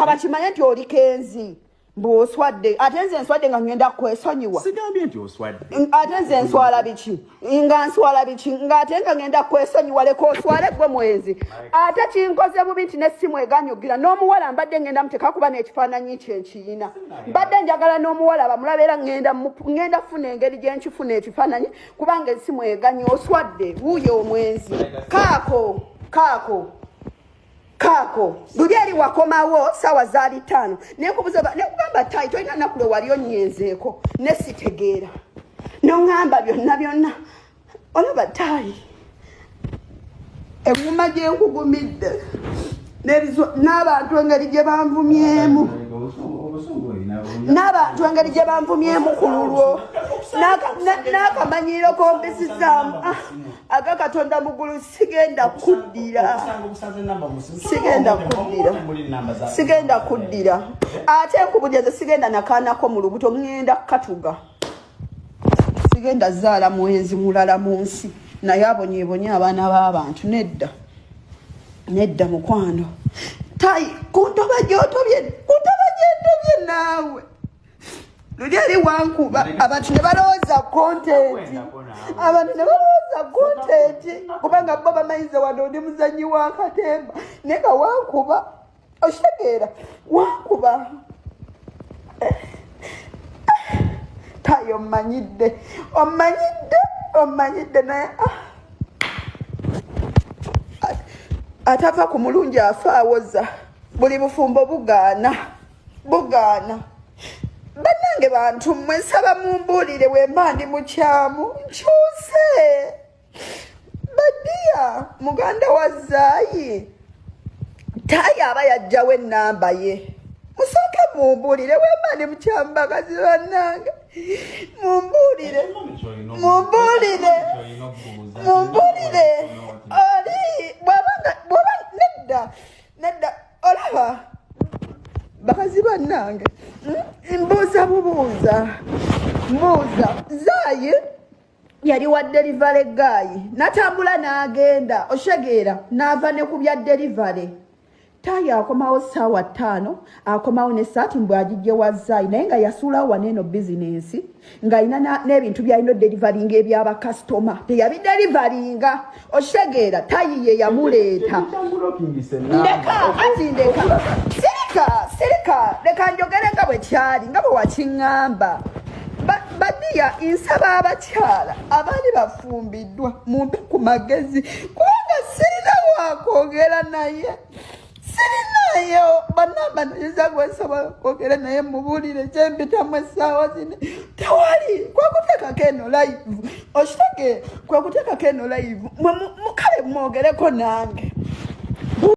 kabachimanye nti oli kenzi mboswadde atenze nswadde nga ngenda kwesonyiwa sigambye nti oswadde atenze nswala biki ngatenga ngenda kwesonyiwa leko oswale gwe mwezi ate kinkoze bubi nti nessimu eganyugira n'omuwala mbadde ngenda muteka kuba n'ekifaananyi kye nkiyina mbadde njagala n'omuwala bamulabera ngenda funa engeri gye nkifuna ekifaananyi kubanga essimu eganyi oswadde wuuyo omwenzi Kako, luli eri wakomawo sawa zaali 5 nekugamba tayi tolina nakule wali onnyenzeeko nesitegeera noŋŋamba byonna olaba tayi enguma gye nkugumidde n'abantu engeri gye banvumyemu ku lulwo n'akamanyiro kompisizaamu aga Katonda muggulu sigenda kuddira ate nkubulira sigenda nakaanako mu lubuto ngenda katuga sigenda zaala mwenzi mulala mu nsi naye abonyeebonye abaana b'abantu nedda mukwano tayi kuntoba gyentobye naawe luli eri wankuba abantu ne balowooza kontenti kubanga bo bamanyize wano ndi muzanyi wa katemba naye nga wankuba okitegeera wankuba tayi omanyidde naye atava ku mulungi afaawoza buli bufumbo bugaana bannange bantu mmwe nsaba mumbuulire wemba ndi mukyamu nkyuse badiya muganda wa Zaayi tayi aba yajjawo ennamba ye musooke mumbuulire wemba ndi mukyamu bakazi bannange mumbuulire oli bw'aba nedda olaba bakazi bannange mbuuza Zaayi yali wa delivery guy natambula n'agenda oshegeera n'ava ne ku bya delivery tayi akomawo ssaawa 5 akomawo n'essaati mbwe agijje wa Zaayi naye nga yasuulawo waneeno bizinensi ng'alina n'ebintu by'alina delivaringa eby'abakasitoma teyabidelivaringa oshegeera tayi ye yamuleeta sirika leka njogere nga bwe kyali nga bwe wakiŋŋamba badiya nsaba abakyala abaali bafumbiddwa mumpe ku magezi kubanga sirina wakwogera naye bannamba nayiza gwensobola kwogera naye mubuulire kyempitamu essaawa zino tewali kwekuteekako eno live okitegeera kwekuteekako eno live mukale mwogereko nange